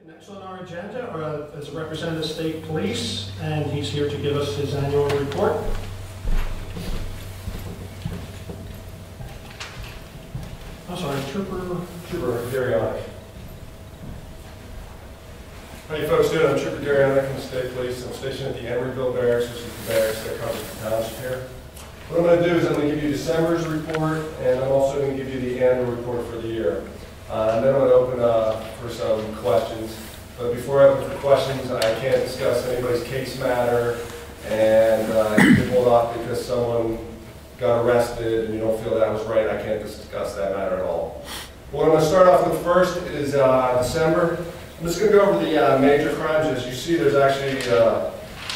Next on our agenda is a representative of state police, and he's here to give us his annual report. I'm sorry, Trooper Darianic. How you folks doing? I'm Trooper Darianic from the state police. I'm stationed at the Emeryville Barracks, which is the barracks that covers the township here. What I'm going to do is I'm going to give you December's report, and I'm also going to give you the annual report for the year. And then I'm going to open for some questions. But before I open for questions, I can't discuss anybody's case matter, and you get pulled off because someone got arrested and you don't feel that was right. I can't discuss that matter at all. What I'm going to start off with first is December. I'm just going to go over the major crimes. As you see, there's actually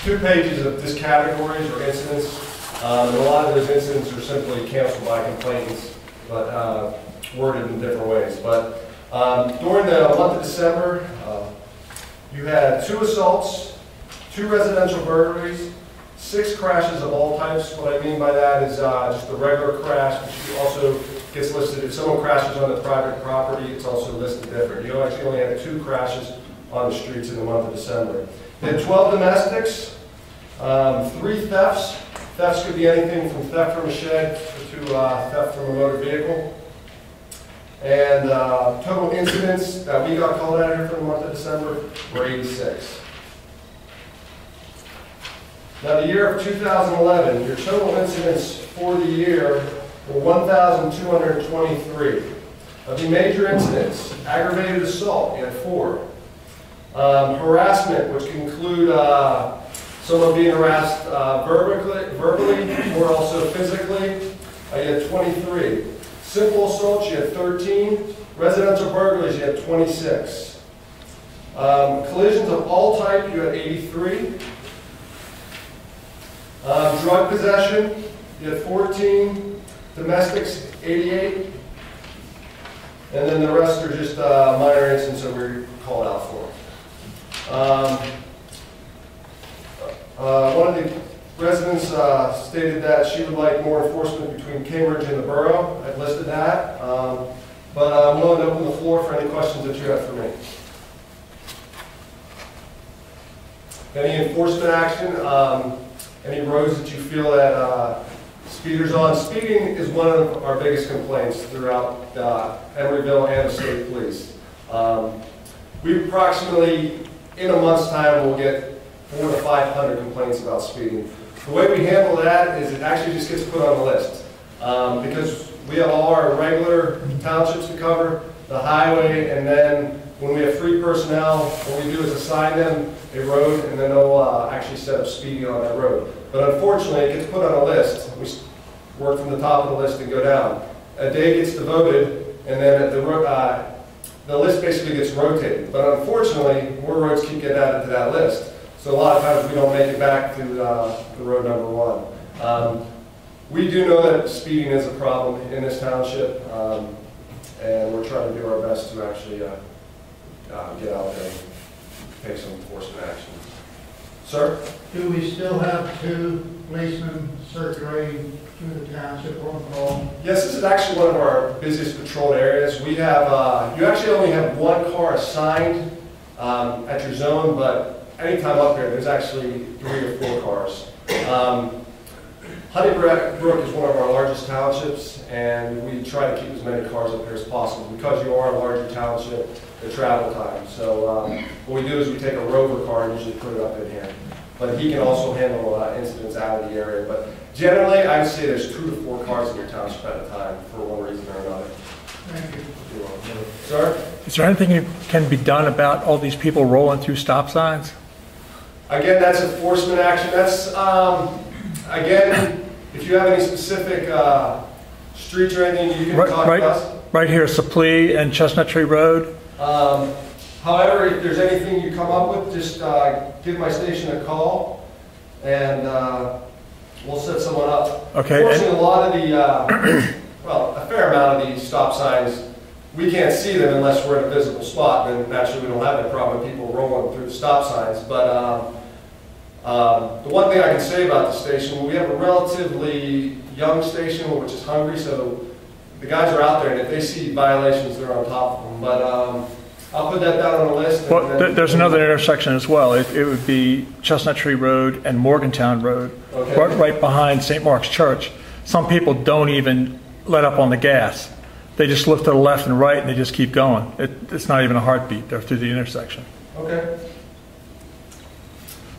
2 pages of just categories or incidents. And a lot of those incidents are simply canceled by complainants, but worded in different ways. But during the month of December, you had 2 assaults, 2 residential burglaries, 6 crashes of all types. What I mean by that is just the regular crash, which also gets listed. If someone crashes on the private property, it's also listed different. You actually only had 2 crashes on the streets in the month of December. You had 12 domestics, 3 thefts. Thefts could be anything from theft from a shed to theft from a motor vehicle. And total incidents that we got called out here for the month of December were 86. Now the year of 2011, your total incidents for the year were 1,223. Of the major incidents, aggravated assault, you had 4. Harassment, which can include someone being harassed verbally or also physically, you had 23. Simple assaults, you had 13. Residential burglaries, you had 26. Collisions of all type, you had 83. Drug possession, you had 14. Domestics, 88. And then the rest are just minor incidents that we're called out for. One of the residents stated that she would like more enforcement between Cambridge and the borough. I've listed that, but I'm willing to open the floor for any questions that you have for me. Any enforcement action, any roads that you feel that speeders on. Speeding is one of our biggest complaints throughout Emeryville and the state police. We approximately, in a month's time, will get 400 to 500 complaints about speeding. The way we handle that is it actually just gets put on the list. Because we have all our regular townships to cover, the highway, and then when we have free personnel, what we do is assign them a road, and then they'll actually set up speeding on that road. But unfortunately, it gets put on a list. We work from the top of the list and go down. A day gets devoted, and then the list basically gets rotated. But unfortunately, more roads keep getting added to that list. So a lot of times we don't make it back to the road number 1. We do know that speeding is a problem in this township, and we're trying to do our best to actually get out there and take some enforcement action. Sir? Do we still have 2 policemen circulating through the township on call? Yes, this is actually one of our busiest patrolled areas. We have, you actually only have 1 car assigned at your zone, but anytime up here, there's actually 3 or 4 cars. Honey Brook is one of our largest townships, and we try to keep as many cars up here as possible. Because you are a larger township, the travel time. So what we do is we take a rover car and usually put it up in here. But he can also handle incidents out of the area. But generally, I'd say there's 2 to 4 cars in your township at a time for one reason or another. Thank you. You're welcome. Sir? Is there anything that can be done about all these people rolling through stop signs? Again, that's enforcement action. That's, again, if you have any specific streets or anything, you can talk to us. Right here, Supplee and Chestnut Tree Road. However, if there's anything you come up with, just give my station a call, and we'll set someone up. Okay. Unfortunately, a lot of the, well, a fair amount of these stop signs, we can't see them unless we're in a visible spot. Then naturally, we don't have that problem with people rolling through the stop signs. But the one thing I can say about the station, we have a relatively young station, which is hungry, so the guys are out there, and if they see violations, they're on top of them. But I'll put that down on the list. and Well, then- there's another intersection as well. It would be Chestnut Tree Road and Morgantown Road, Okay. right behind St. Mark's Church. Some people don't even let up on the gas. They just look to the left and right and they just keep going. It's not even a heartbeat. They're through the intersection. Okay.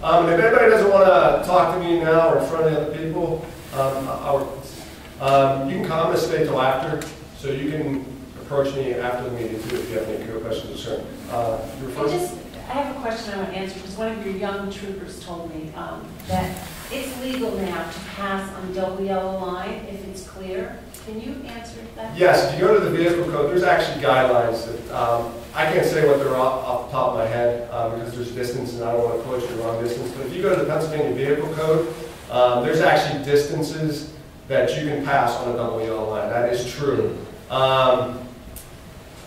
If anybody doesn't want to talk to me now or in front of the other people, you can come and stay till after, so you can approach me after the meeting too if you have any questions or concerns. You were first? I have a question I want to answer, because one of your young troopers told me that it's legal now to pass on double yellow line if it's clear. Can you answer that? Yes, if you go to the vehicle code, there's actually guidelines that, I can't say what they're off the top of my head because there's distance and I don't want to quote you the wrong distance, but if you go to the Pennsylvania Vehicle Code, there's actually distances that you can pass on a double yellow line. That is true.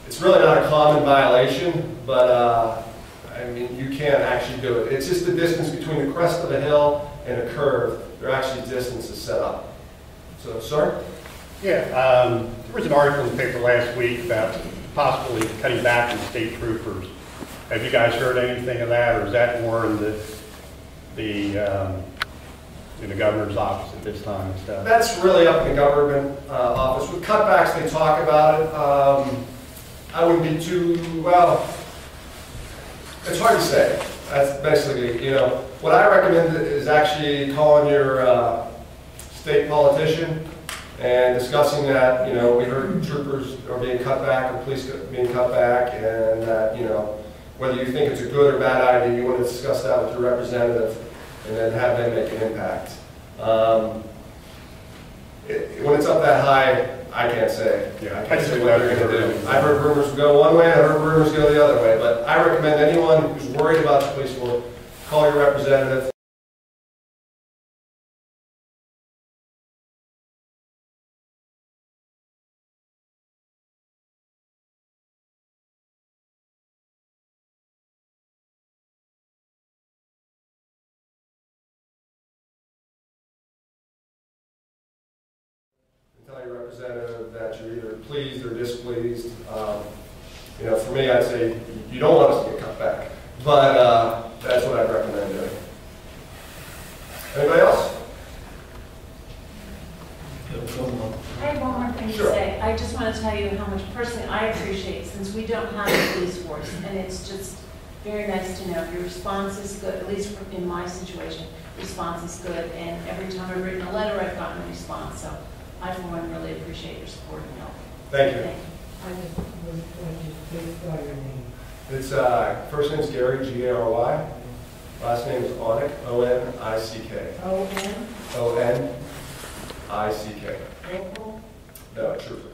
It's really not a common violation, but I mean, you can actually do it. It's just the distance between the crest of a hill and a curve. There are actually distances set up. So, sir? Yeah, there was an article in the paper last week about possibly cutting back on state troopers. Have you guys heard anything of that, or is that more in the governor's office at this time and stuff? That's really up in the government office. With cutbacks, they talk about it. I wouldn't be too, well, it's hard to say. That's basically, what I recommend is actually calling your state politician and discussing that, we heard troopers are being cut back or police being cut back, and that, whether you think it's a good or bad idea, you want to discuss that with your representative and then have them make an impact. When it's up that high, I can't say. Yeah, I can't say what they're going to do. I've heard rumors go one way, I've heard rumors go the other way, but I recommend anyone who's worried about the police will call your representative. Tell your representative that you're either pleased or displeased. For me, I'd say you don't want us to get cut back, but that's what I'd recommend doing. Anybody else? I have one more thing to Sure. say. I just want to tell you how much personally I appreciate, since we don't have a police force, and it's just very nice to know your response is good, at least in my situation, response is good, and every time I've written a letter, I've gotten a response, so I, for one, really appreciate your support and help. Thank you. Thank you. I just want you to please spell your name. It's first name's Gary, G-A-R-Y. Last name is Onick, O-N-I-C-K. O-N? O-N-I-C-K. Local? No, trooper.